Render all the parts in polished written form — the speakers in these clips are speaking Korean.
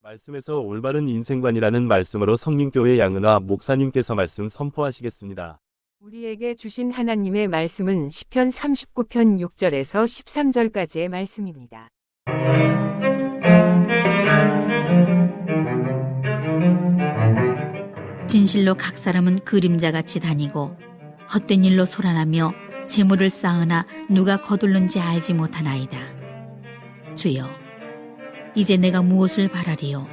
말씀에서 올바른 인생관이라는 말씀으로 성림교회 양은화 목사님께서 말씀 선포하시겠습니다. 우리에게 주신 하나님의 말씀은 시편 39편 6절에서 13절까지의 말씀입니다. 진실로 각 사람은 그림자같이 다니고 헛된 일로 소란하며 재물을 쌓으나 누가 거둘는지 알지 못하나이다. 주여, 이제 내가 무엇을 바라리요?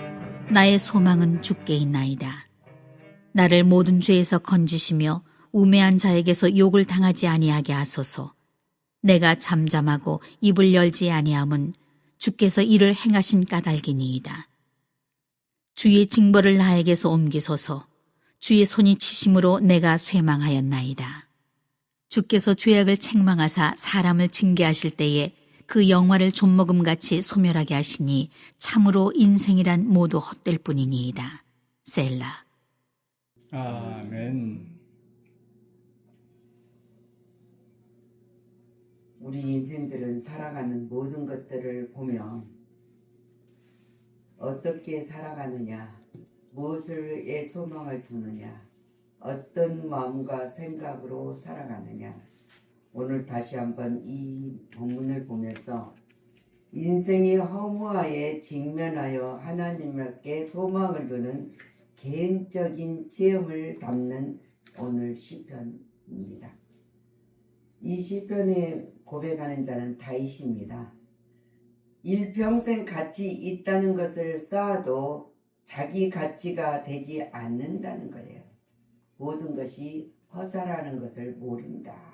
나의 소망은 주께 있나이다. 나를 모든 죄에서 건지시며 우매한 자에게서 욕을 당하지 아니하게 하소서. 내가 잠잠하고 입을 열지 아니함은 주께서 이를 행하신 까닭이니이다. 주의 징벌을 나에게서 옮기소서. 주의 손이 치심으로 내가 쇠망하였나이다. 주께서 죄악을 책망하사 사람을 징계하실 때에 그 영화를 좀먹음같이 소멸하게 하시니 참으로 인생이란 모두 헛될 뿐이니이다. 셀라. 아멘. 우리 인생들은 살아가는 모든 것들을 보며 어떻게 살아가느냐, 무엇에 소망을 두느냐, 어떤 마음과 생각으로 살아가느냐. 오늘 다시 한번 이 본문을 보면서 인생의 허무하에 직면하여 하나님께 소망을 두는 개인적인 체험을 담는 오늘 시편입니다. 이 시편에 고백하는 자는 다윗입니다. 일평생 가치 있다는 것을 쌓아도 자기 가치가 되지 않는다는 거예요. 모든 것이 허사라는 것을 모른다.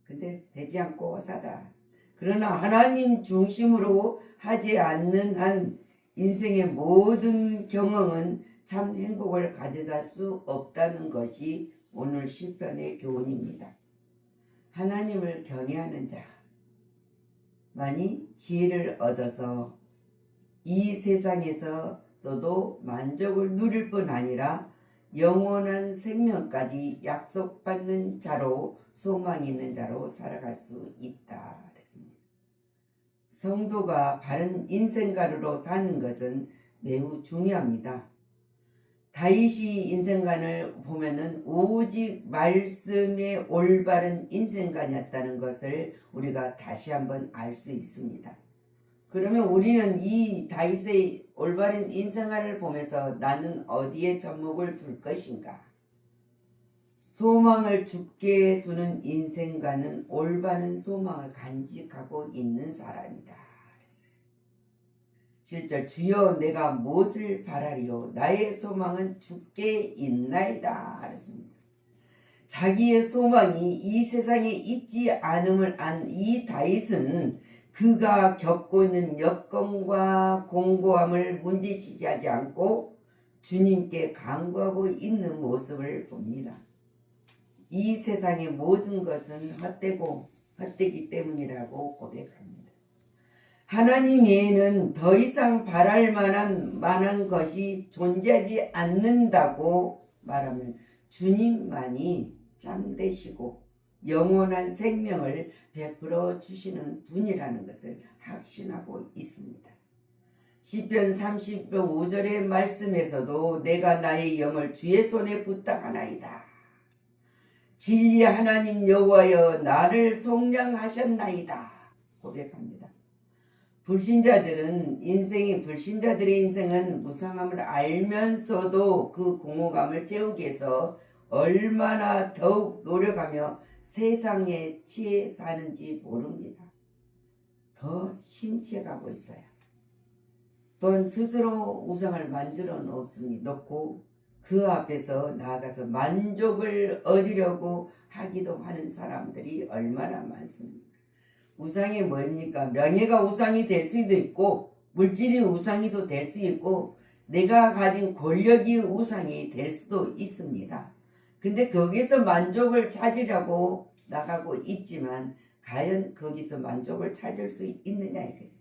근데 되지 않고 허사다. 그러나 하나님 중심으로 하지 않는 한 인생의 모든 경험은 참 행복을 가져다 수 없다는 것이 오늘 시편의 교훈입니다. 하나님을 경외하는 자만이 지혜를 얻어서 이 세상에서도 만족을 누릴 뿐 아니라 영원한 생명까지 약속받는 자로, 소망이 있는 자로 살아갈 수 있다 그랬습니다. 성도가 바른 인생관으로 사는 것은 매우 중요합니다. 다윗이 인생관을 보면은 오직 말씀의 올바른 인생관이었다는 것을 우리가 다시 한번 알 수 있습니다. 그러면 우리는 이 다윗의 올바른 인생관을 보면서 나는 어디에 접목을 둘 것인가? 소망을 주께 두는 인생관은 올바른 소망을 간직하고 있는 사람이다. 7절 주여 내가 무엇을 바라리요? 나의 소망은 주께 있나이다. 그랬습니다. 자기의 소망이 이 세상에 있지 않음을 안 이 다윗은 그가 겪고 있는 여건과 공고함을 문제시하지 않고 주님께 간구하고 있는 모습을 봅니다. 이 세상의 모든 것은 헛되기 때문이라고 고백합니다. 하나님 외에는 더 이상 바랄 만한 것이 존재하지 않는다고 말하면 주님만이 참되시고 영원한 생명을 베풀어 주시는 분이라는 것을 확신하고 있습니다. 시편 30편 5절의 말씀에서도 내가 나의 영을 주의 손에 부탁하나이다. 진리의 하나님 여호와여 나를 속량하셨나이다 고백합니다. 불신자들의 인생은 무상함을 알면서도 그 공허감을 채우기 위해서 얼마나 더욱 노력하며 세상에 취해 사는지 모릅니다. 더 심취해가고 있어요. 또한 스스로 우상을 만들어 놓고 그 앞에서 나아가서 만족을 얻으려고 하기도 하는 사람들이 얼마나 많습니까? 우상이 뭡니까? 명예가 우상이 될 수도 있고 물질이 우상이 될 수 있고 내가 가진 권력이 우상이 될 수도 있습니다. 근데 거기서 만족을 찾으려고 나가고 있지만 과연 거기서 만족을 찾을 수 있느냐 이거예요.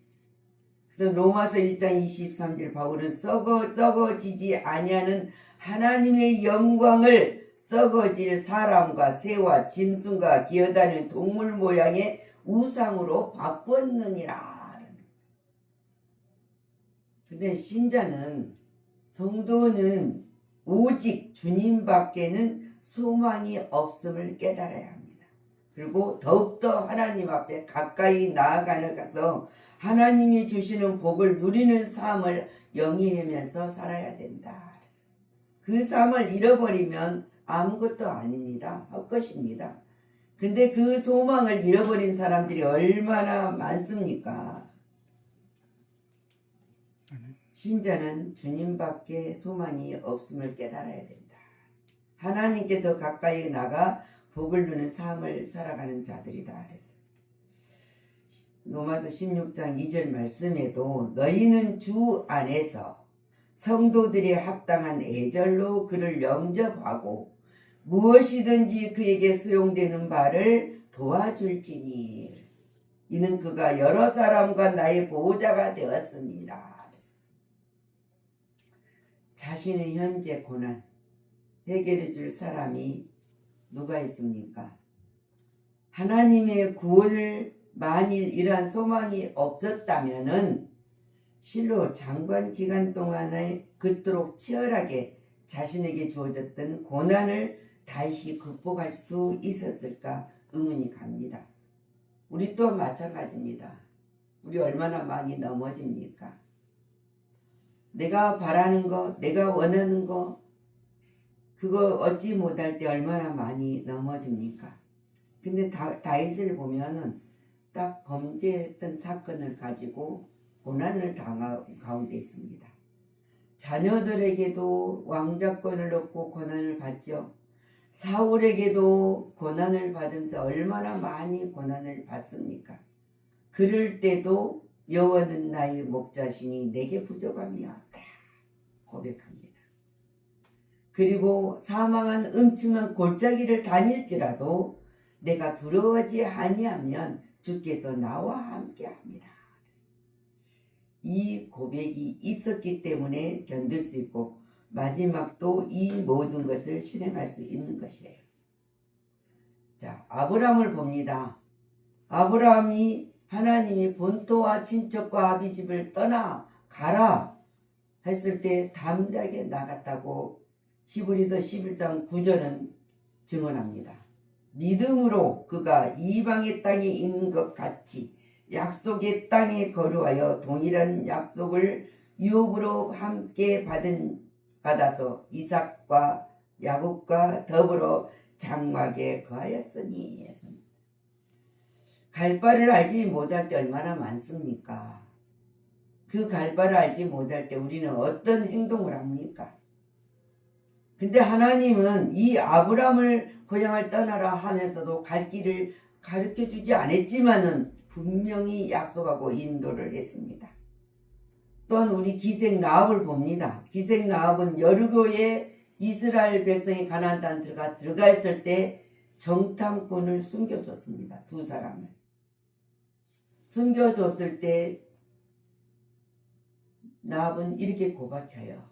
그래서 로마서 1장 23절 바울은 썩어지지 아니하는 하나님의 영광을 썩어질 사람과 새와 짐승과 기어다니는 동물 모양의 우상으로 바꿨느니라. 근데 신자는, 성도는 오직 주님밖에는 소망이 없음을 깨달아야 합니다. 그리고 더욱더 하나님 앞에 가까이 나아가서 하나님이 주시는 복을 누리는 삶을 영위하면서 살아야 된다. 그 삶을 잃어버리면 아무것도 아닙니다. 헛것입니다. 근데 그 소망을 잃어버린 사람들이 얼마나 많습니까? 신자는 주님밖에 소망이 없음을 깨달아야 된다. 하나님께 더 가까이 나가 복을 누는 삶을 살아가는 자들이다. 그래서 로마서 16장 2절 말씀에도 너희는 주 안에서 성도들이 합당한 애절로 그를 영접하고 무엇이든지 그에게 수용되는 바를 도와줄지니 이는 그가 여러 사람과 나의 보호자가 되었습니다. 자신의 현재 고난 해결해 줄 사람이 누가 있습니까? 하나님의 구원을 만일 이러한 소망이 없었다면은 실로 장관 기간 동안에 그토록 치열하게 자신에게 주어졌던 고난을 다시 극복할 수 있었을까 의문이 갑니다. 우리 또한 마찬가지입니다. 우리 얼마나 많이 넘어집니까? 내가 바라는 거, 내가 원하는 거, 그거 얻지 못할 때 얼마나 많이 넘어집니까? 근데 다윗을 보면은 딱 범죄했던 사건을 가지고 고난을 당한 가운데 있습니다. 자녀들에게도 왕자권을 얻고 고난을 받죠. 사울에게도 고난을 받으면서 얼마나 많이 고난을 받습니까? 그럴 때도 여호와는 나의 목자시니 내게 부족함이 없다 고백합니다. 그리고 사망한 음침한 골짜기를 다닐지라도 내가 두려워하지 아니하면 주께서 나와 함께합니다. 이 고백이 있었기 때문에 견딜 수 있고 마지막도 이 모든 것을 실행할 수 있는 것이에요. 자, 아브라함을 봅니다. 아브라함이 하나님이 본토와 친척과 아비집을 떠나 가라 했을 때 담대하게 나갔다고 히브리서 11장 9절은 증언합니다. 믿음으로 그가 이방의 땅에 있는 것 같이 약속의 땅에 거류하여 동일한 약속을 유업으로 함께 받아서 이삭과 야곱과 더불어 장막에 거하였으니 했습니다. 갈 바를 알지 못할 때 얼마나 많습니까? 그 갈 바를 알지 못할 때 우리는 어떤 행동을 합니까? 근데 하나님은 이 아브라함을 고향을 떠나라 하면서도 갈 길을 가르쳐 주지 않았지만은 분명히 약속하고 인도를 했습니다. 또한 우리 기생 라합을 봅니다. 기생 라합은 여리고에 이스라엘 백성이 가나안 땅 들어가 있을 때 정탐꾼을 숨겨줬습니다. 두 사람을. 숨겨줬을 때 라합은 이렇게 고백해요.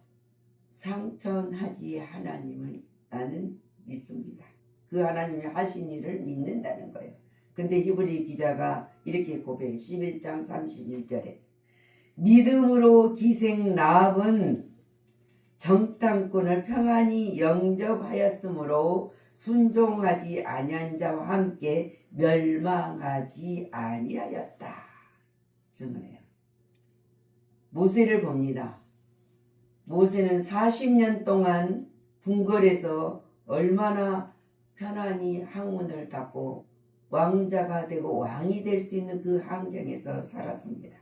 상천하지 하나님을 나는 믿습니다. 그 하나님이 하신 일을 믿는다는 거예요. 근데 히브리 기자가 이렇게 고백해 11장 31절에 믿음으로 기생 라합은 정탐꾼을 평안히 영접하였으므로 순종하지 아니한 자와 함께 멸망하지 아니하였다. 증언해요. 모세를 봅니다. 모세는 40년 동안 궁궐에서 얼마나 편안히 항문을 닫고 왕자가 되고 왕이 될 수 있는 그 환경에서 살았습니다.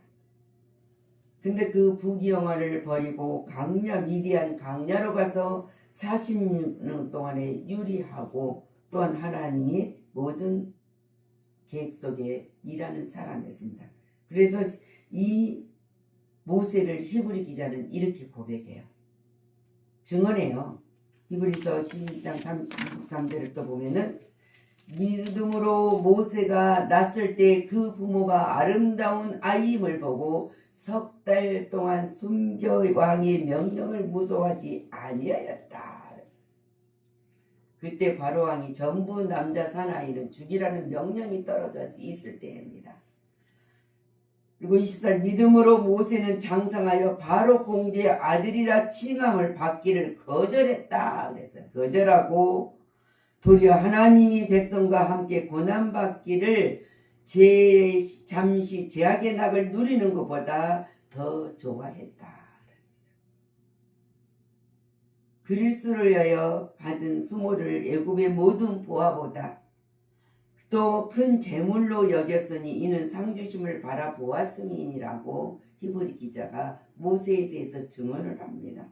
근데 그 부귀영화를 버리고 강야 미디안 강야로 가서 40년 동안에 유리하고 또한 하나님이 모든 계획 속에 일하는 사람이었습니다. 그래서 이 모세를 히브리 기자는 이렇게 고백해요. 증언해요. 히브리서 12장 33절을 또 보면은 믿음으로 모세가 낳았을 때 그 부모가 아름다운 아이임을 보고 석 달 동안 숨겨 왕의 명령을 무소하지 아니하였다. 그때 바로 왕이 전부 남자 사나이는 죽이라는 명령이 떨어져 있을 때입니다. 그리고 24 믿음으로 모세는 장성하여 바로 공주의 아들이라 칭함을 받기를 거절했다 그랬어요. 거절하고 도리어 하나님이 백성과 함께 고난받기를 잠시 제약의 낙을 누리는 것보다 더 좋아했다. 그리스도를 위하여 받은 수모를 애굽의 모든 보화보다 또 큰 재물로 여겼으니 이는 상주심을 바라보았음이니라고 히브리 기자가 모세에 대해서 증언을 합니다.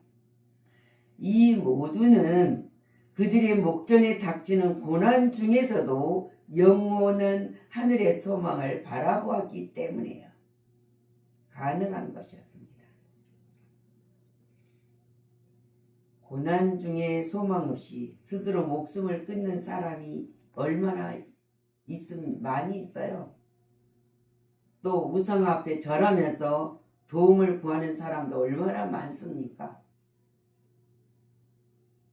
이 모두는 그들의 목전에 닥치는 고난 중에서도 영원한 하늘의 소망을 바라보았기 때문에요. 가능한 것이었습니다. 고난 중에 소망 없이 스스로 목숨을 끊는 사람이 얼마나 많이 있어요. 또 우상 앞에 절하면서 도움을 구하는 사람도 얼마나 많습니까?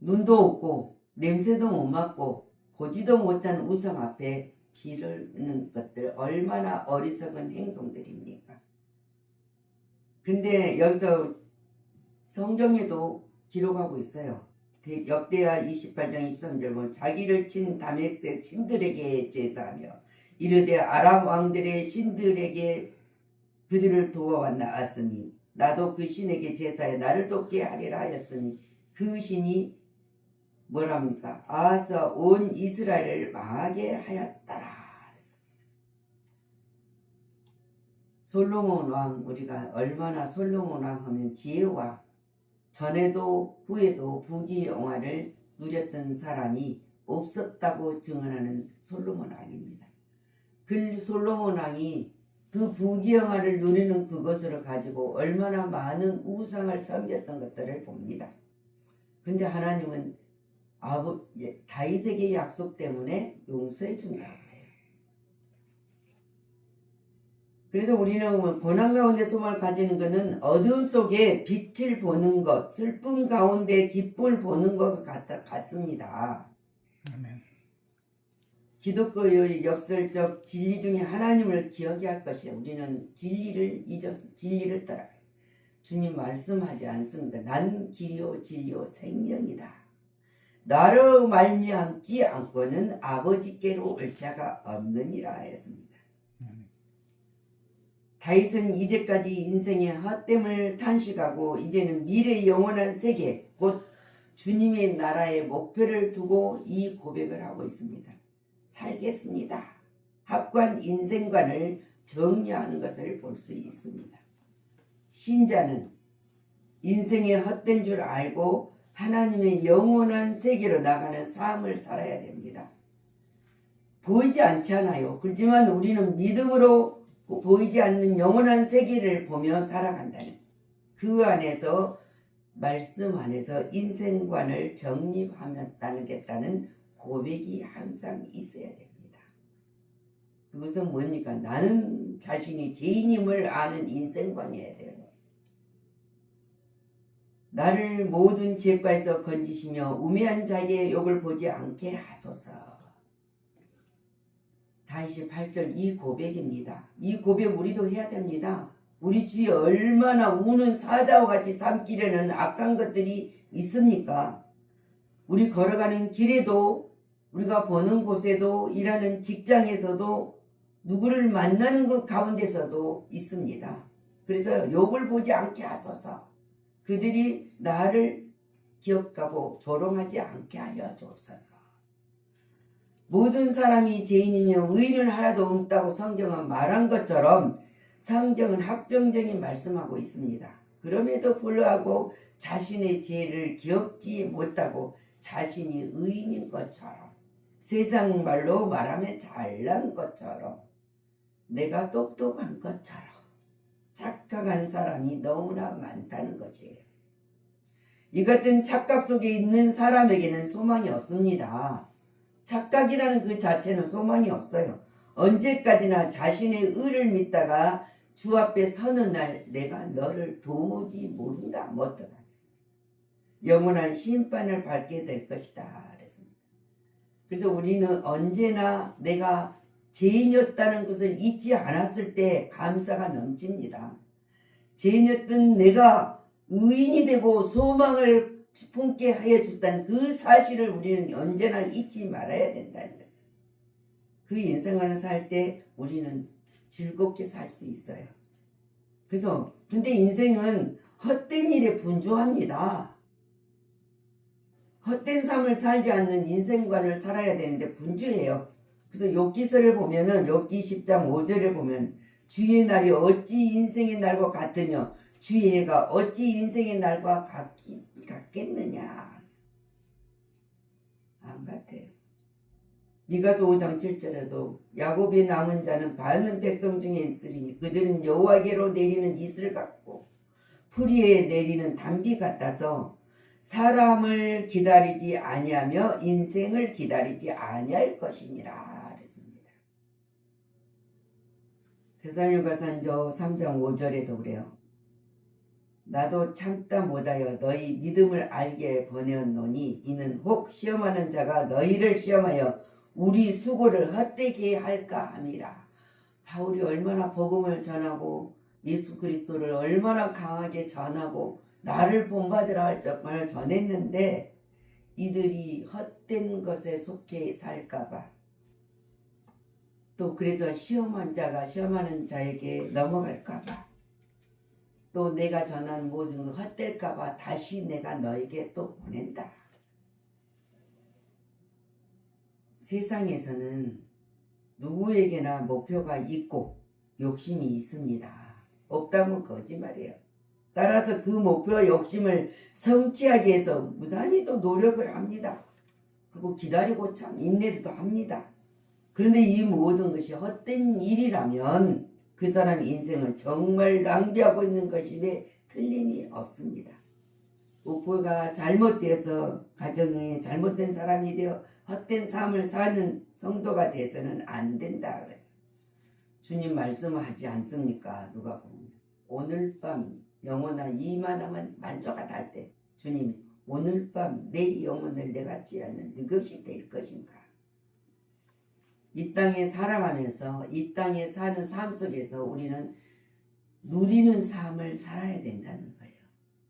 눈도 없고 냄새도 못 맡고 보지도 못한 우상 앞에 비르는 것들 얼마나 어리석은 행동들입니까? 근데 여기서 성경에도 기록하고 있어요. 역대하 28장 23절 보면 자기를 친 다메섹 신들에게 제사하며 이르되 아람 왕들의 신들에게 그들을 도와왔나았으니 나도 그 신에게 제사해 나를 돕게 하리라 하였으니 그 신이 뭐랍니까? 아하스와 온 이스라엘을 망하게 하였더라. 솔로몬 왕, 우리가 얼마나 솔로몬 왕 하면 지혜와 전에도 후에도 부귀영화를 누렸던 사람이 없었다고 증언하는 솔로몬 왕입니다. 그 솔로몬 왕이 그 부귀영화를 누리는 그것을 가지고 얼마나 많은 우상을 섬겼던 것들을 봅니다. 근데 하나님은 다윗에게 약속 때문에 용서해 준다고 해요. 그래서 우리는 고난 가운데 소망을 가지는 것은 어둠 속에 빛을 보는 것, 슬픔 가운데 기쁨을 보는 것 같습니다. 아멘. 기독교의 역설적 진리 중에 하나님을 기억해야 할 것이에요. 우리는 진리를 잊어서 진리를 따라가요. 주님 말씀하지 않습니다. 난 길이요 진리요 생명이다. 나로 말미암지 않고는 아버지께로 올 자가 없느니라 했습니다. 다윗은 이제까지 인생의 헛됨을 탄식하고 이제는 미래의 영원한 세계 곧 주님의 나라의 목표를 두고 이 고백을 하고 있습니다. 살겠습니다. 합관 인생관을 정리하는 것을 볼 수 있습니다. 신자는 인생의 헛된 줄 알고 하나님의 영원한 세계로 나가는 삶을 살아야 됩니다. 보이지 않잖아요. 그렇지만 우리는 믿음으로 보이지 않는 영원한 세계를 보며 살아간다는 그 안에서 말씀 안에서 인생관을 정립하였다는 고백이 항상 있어야 됩니다. 그것은 뭡니까? 나는 자신이 죄인임을 아는 인생관이어야 돼요. 나를 모든 죄과에서 건지시며 우매한 자에게 욕을 보지 않게 하소서. 다시 8절 이 고백입니다. 이 고백 우리도 해야 됩니다. 우리 주위에 얼마나 우는 사자와 같이 삼키려는 악한 것들이 있습니까? 우리 걸어가는 길에도 우리가 보는 곳에도 일하는 직장에서도 누구를 만나는 것 가운데서도 있습니다. 그래서 욕을 보지 않게 하소서. 그들이 나를 기억하고 조롱하지 않게 하여 주옵소서. 모든 사람이 죄인이며 의인은 하나도 없다고 성경은 말한 것처럼 성경은 확정적인 말씀하고 있습니다. 그럼에도 불구하고 자신의 죄를 기억지 못하고 자신이 의인인 것처럼 세상 말로 말하면 잘난 것처럼 내가 똑똑한 것처럼 착각하는 사람이 너무나 많다는 것이에요. 이 같은 착각 속에 있는 사람에게는 소망이 없습니다. 착각이라는 그 자체는 소망이 없어요. 언제까지나 자신의 의를 믿다가 주 앞에 서는 날 내가 너를 도무지 모른다 못하겠습니다. 영원한 심판을 받게 될 것이다 그랬습니다. 그래서 우리는 언제나 내가 죄인이었다는 것을 잊지 않았을 때 감사가 넘칩니다. 죄인이었던 내가 의인이 되고 소망을 품게 하여 줬다는 그 사실을 우리는 언제나 잊지 말아야 된다는 거예요. 그 인생을 살 때 우리는 즐겁게 살 수 있어요. 그래서 근데 인생은 헛된 일에 분주합니다. 헛된 삶을 살지 않는 인생관을 살아야 되는데 분주해요. 그래서 욥기서를 보면은 욥기 10장 5절에 보면 주의 날이 어찌 인생의 날과 같으며 주의 해가 어찌 인생의 날과 같겠느냐. 안 같아요. 미가서 5장 7절에도 야곱의 남은 자는 많은 백성 중에 있으리니 그들은 여호와께로 내리는 이슬 같고 풀이에 내리는 단비 같아서 사람을 기다리지 아니하며 인생을 기다리지 아니할 것이니라 그랬습니다. 데살로니가서 3장 5절에도 그래요. 나도 참다 못하여 너희 믿음을 알게 보내었노니 이는 혹 시험하는 자가 너희를 시험하여 우리 수고를 헛되게 할까 함이라. 바울이 얼마나 복음을 전하고 예수 그리스도를 얼마나 강하게 전하고 나를 본받으라 할 적만을 전했는데 이들이 헛된 것에 속해 살까봐 또 그래서 시험한 자가 시험하는 자에게 넘어갈까봐 또 내가 전한 모든 것 헛될까봐 다시 내가 너에게 또 보낸다. 세상에서는 누구에게나 목표가 있고 욕심이 있습니다. 없다면 거짓말이에요. 따라서 그 목표와 욕심을 성취하기 위해서 무단히 또 노력을 합니다. 그리고 기다리고 참 인내도 합니다. 그런데 이 모든 것이 헛된 일이라면 그 사람의 인생은 정말 낭비하고 있는 것임에 틀림이 없습니다. 목표가 잘못되어서 가정에 잘못된 사람이 되어 헛된 삶을 사는 성도가 돼서는 안 된다. 그래서 주님 말씀하지 않습니까? 누가 보면 오늘 밤 영혼아 이만하면 만족하다 할 때 주님이 오늘 밤 내 영혼을 내가 찌하면 누구시 될 것인가? 이 땅에 살아가면서 이 땅에 사는 삶 속에서 우리는 누리는 삶을 살아야 된다는 거예요.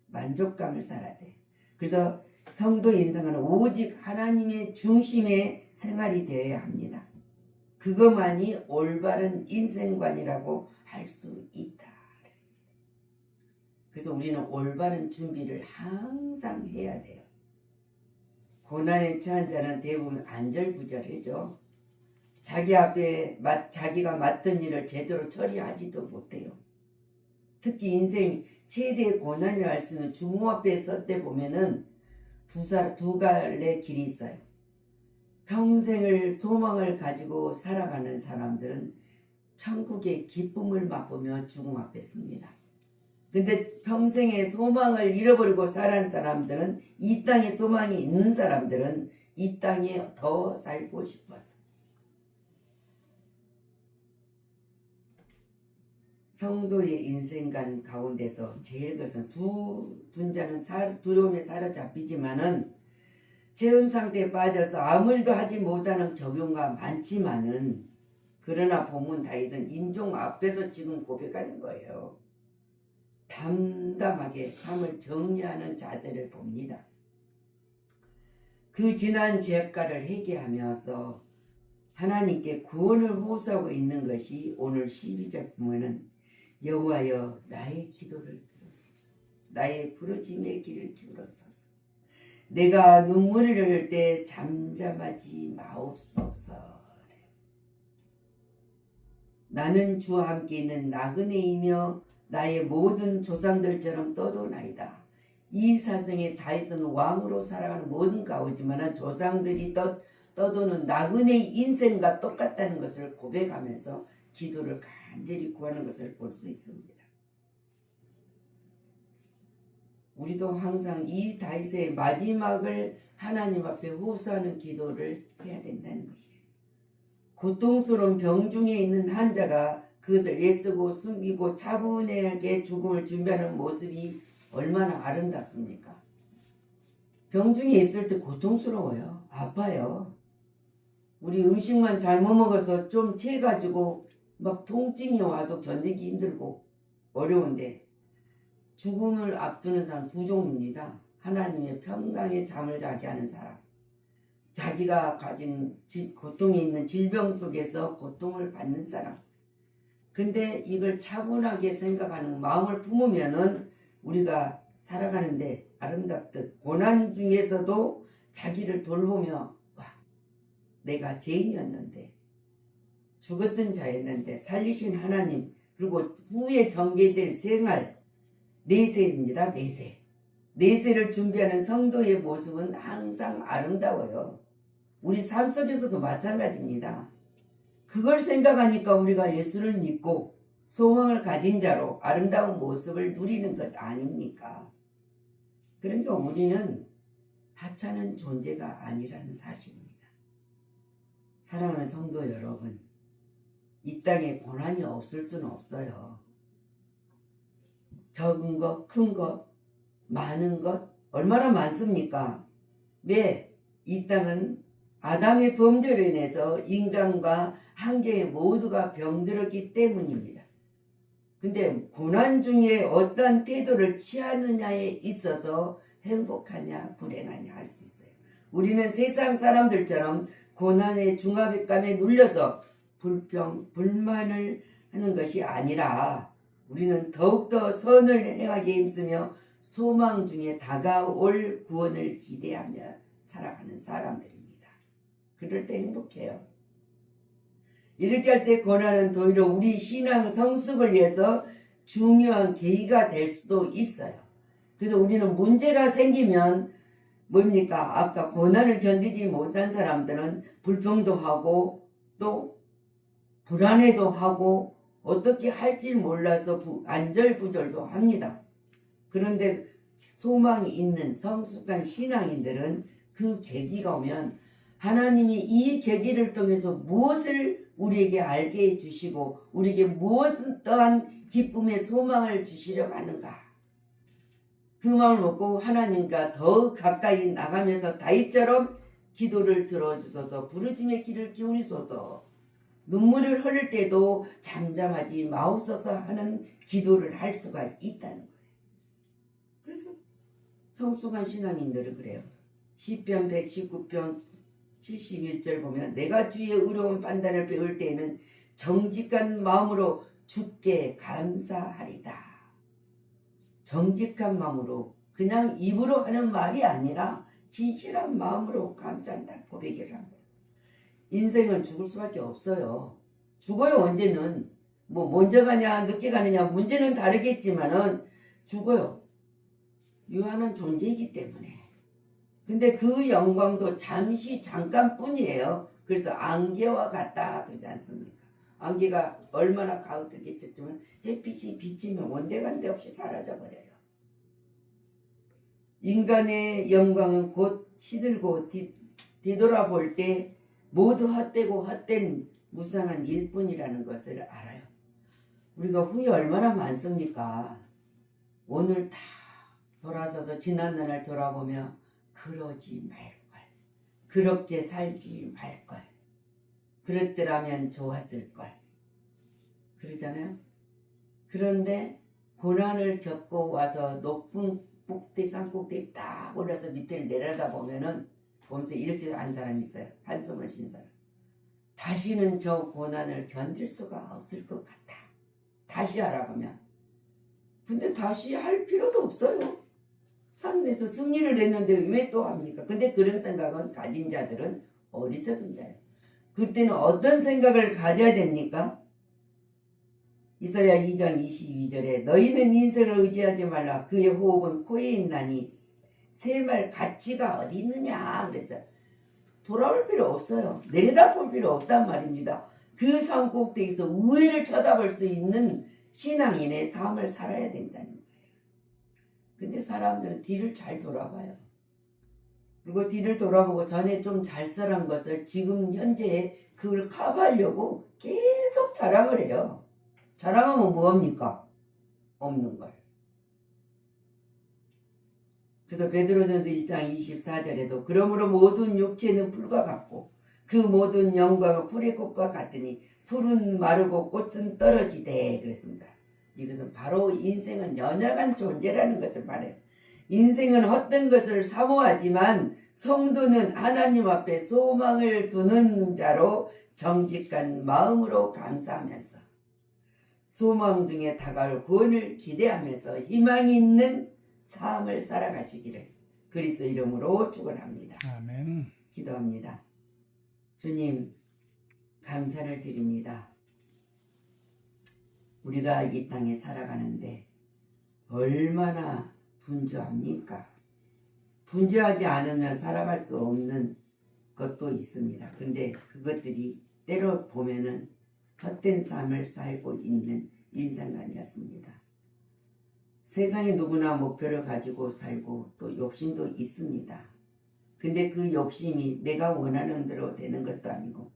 만족감을 살아야 돼요. 그래서 성도 인생은 오직 하나님의 중심의 생활이 되어야 합니다. 그것만이 올바른 인생관이라고 할 수 있다. 그래서 우리는 올바른 준비를 항상 해야 돼요. 고난에 처한 자는 대부분 안절부절하죠. 자기 앞에 자기가 맡은 일을 제대로 처리하지도 못해요. 특히 인생 최대의 고난이라 할 수 있는 주님 앞에 설 때 보면은 두 갈래 길이 있어요. 평생을 소망을 가지고 살아가는 사람들은 천국의 기쁨을 맛보며 죽음 앞에 섭니다. 근데 평생의 소망을 잃어버리고 살아간 사람들은 이 땅에 소망이 있는 사람들은 이 땅에 더 살고 싶어서 성도의 인생관 가운데서 제일 것은 두 분자는 두려움에 사로잡히지만은 체험 상태에 빠져서 아무 일도 하지 못하는 경우가 많지만은 그러나 본문 다윗은 임종 앞에서 지금 고백하는 거예요. 담담하게 삶을 정리하는 자세를 봅니다. 그 지난 죄악가를 회개하면서 하나님께 구원을 호소하고 있는 것이 오늘 12절 보면은 여호와여 나의 기도를 들으소서. 나의 부르짖음의 귀를 기울여소서. 내가 눈물을 흘릴 때 잠잠하지 마옵소서. 나는 주와 함께 있는 나그네이며 나의 모든 조상들처럼 떠도나이다. 이 사성의 다윗은 왕으로 살아가는 모든 가오지만 조상들이 떠도는 나그네의 인생과 똑같다는 것을 고백하면서 기도를 간절히 구하는 것을 볼 수 있습니다. 우리도 항상 이 다윗의 마지막을 하나님 앞에 호소하는 기도를 해야 된다는 것이에요. 고통스러운 병 중에 있는 환자가 그것을 애쓰고 숨기고 차분하게 죽음을 준비하는 모습이 얼마나 아름답습니까? 병 중에 있을 때 고통스러워요. 아파요. 우리 음식만 잘못 먹어서 좀 체가지고 막 통증이 와도 견디기 힘들고 어려운데 죽음을 앞두는 사람 두 종입니다. 하나님의 평강의 잠을 자게 하는 사람, 자기가 가진 고통이 있는 질병 속에서 고통을 받는 사람. 근데 이걸 차분하게 생각하는 마음을 품으면은 우리가 살아가는데 아름답듯 고난 중에서도 자기를 돌보며 와, 내가 죄인이었는데 죽었던 자였는데 살리신 하나님, 그리고 후에 전개될 생활, 내세입니다. 내세를 준비하는 성도의 모습은 항상 아름다워요. 우리 삶 속에서도 마찬가지입니다. 그걸 생각하니까 우리가 예수를 믿고 소망을 가진 자로 아름다운 모습을 누리는 것 아닙니까? 그러니까 우리는 하찮은 존재가 아니라는 사실입니다. 사랑하는 성도 여러분, 이 땅에 고난이 없을 수는 없어요. 적은 것, 큰 것, 많은 것, 얼마나 많습니까? 왜? 이 땅은 아담의 범죄로 인해서 인간과 환경에 모두가 병들었기 때문입니다. 근데 고난 중에 어떤 태도를 취하느냐에 있어서 행복하냐 불행하냐 할 수 있어요. 우리는 세상 사람들처럼 고난의 중압감에 눌려서 불만을 하는 것이 아니라 우리는 더욱더 선을 행하기에 힘쓰며 소망 중에 다가올 구원을 기대하며 살아가는 사람들입니다. 그럴 때 행복해요. 이렇게 할 때 고난은 오히려 우리 신앙 성숙을 위해서 중요한 계기가 될 수도 있어요. 그래서 우리는 문제가 생기면 뭡니까? 아까 고난을 견디지 못한 사람들은 불평도 하고 또 불안해도 하고 어떻게 할지 몰라서 안절부절도 합니다. 그런데 소망이 있는 성숙한 신앙인들은 그 계기가 오면 하나님이 이 계기를 통해서 무엇을 우리에게 알게 해주시고 우리에게 무엇 또한 기쁨의 소망을 주시려고 하는가, 그 마음을 먹고 하나님과 더 가까이 나가면서 다윗처럼 기도를 들어주소서, 부르짖음의 귀를 기울이소서, 눈물을 흘릴 때도 잠잠하지 마옵소서 하는 기도를 할 수가 있다는 거예요. 그래서 성숙한 신앙인들은 그래요. 시편 119편 71절 보면 내가 주의 의로운 판단을 배울 때에는 정직한 마음으로 주께 감사하리다. 정직한 마음으로, 그냥 입으로 하는 말이 아니라 진실한 마음으로 감사한다 고백을 한 거예요. 인생은 죽을 수밖에 없어요. 죽어요. 언제는 뭐 먼저 가냐 늦게 가느냐 문제는 다르겠지만은 죽어요. 유한한 존재이기 때문에. 근데 그 영광도 잠시 잠깐뿐이에요. 그래서 안개와 같다 그러지 않습니까? 안개가 얼마나 가득했지만 햇빛이 비치면 온데간데 없이 사라져버려요. 인간의 영광은 곧 시들고 뒤돌아볼 때 모두 헛되고 헛된 무상한 일뿐이라는 것을 알아요. 우리가 후회 얼마나 많습니까? 오늘 다 돌아서서 지난날을 돌아보며 그러지 말걸, 그렇게 살지 말걸, 그랬더라면 좋았을걸 그러잖아요. 그런데 고난을 겪고 와서 높은 산꼭대기 딱 올라서 밑을 내려다보면은 보면서 이렇게 한 사람이 있어요. 한숨을 쉰 사람. 다시는 저 고난을 견딜 수가 없을 것 같다. 다시 알아보면. 근데 다시 할 필요도 없어요. 삶에서 승리를 했는데 왜 또 합니까? 근데 그런 생각은 가진 자들은 어리석은 자예요. 그때는 어떤 생각을 가져야 됩니까? 이사야 2장 22절에 너희는 인생을 의지하지 말라. 그의 호흡은 코에 있나니 새 말 가치가 어디 있느냐. 그래서 돌아올 필요 없어요. 내려다볼 필요 없단 말입니다. 그 산 꼭대기에서 우회를 쳐다볼 수 있는 신앙인의 삶을 살아야 된다는 거예요. 근데 사람들은 뒤를 잘 돌아봐요. 그리고 뒤를 돌아보고 전에 좀 잘 살아온 것을 지금 현재에 그걸 커버하려고 계속 자랑을 해요. 자랑하면 뭐합니까? 없는 걸. 그래서 베드로전서 1장 24절에도 그러므로 모든 육체는 풀과 같고 그 모든 영광은 불의 꽃과 같으니 풀은 마르고 꽃은 떨어지되 그랬습니다. 이것은 바로 인생은 연약한 존재라는 것을 말해요. 인생은 헛된 것을 사모하지만 성도는 하나님 앞에 소망을 두는 자로 정직한 마음으로 감사하면서 소망 중에 다가올 구원을 기대하면서 희망이 있는 삶을 살아가시기를 그리스도 이름으로 축원합니다. 아멘. 기도합니다. 주님, 감사를 드립니다. 우리가 이 땅에 살아가는데 얼마나 분주합니까? 분주하지 않으면 살아갈 수 없는 것도 있습니다. 근데 그것들이 때로 보면은 헛된 삶을 살고 있는 인생관이었습니다. 세상에 누구나 목표를 가지고 살고 또 욕심도 있습니다. 근데 그 욕심이 내가 원하는 대로 되는 것도 아니고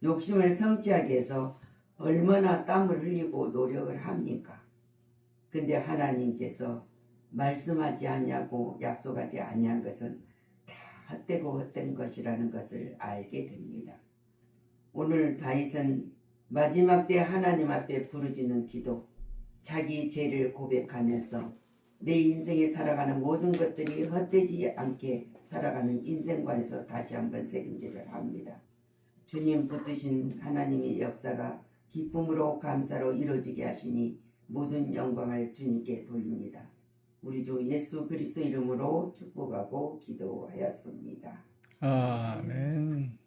욕심을 성취하기 위해서 얼마나 땀을 흘리고 노력을 합니까? 근데 하나님께서 말씀하지 않냐고 약속하지 아니한 것은 다 헛되고 헛된 것이라는 것을 알게 됩니다. 오늘 다윗은 마지막 때 하나님 앞에 부르짖는 기도, 자기 죄를 고백하면서 내 인생에 살아가는 모든 것들이 헛되지 않게 살아가는 인생관에서 다시 한번 새김질을 합니다. 주님 붙드신 하나님의 역사가 기쁨으로 감사로 이루어지게 하시니 모든 영광을 주님께 돌립니다. 우리 주 예수 그리스도 이름으로 축복하고 기도하였습니다. 아멘.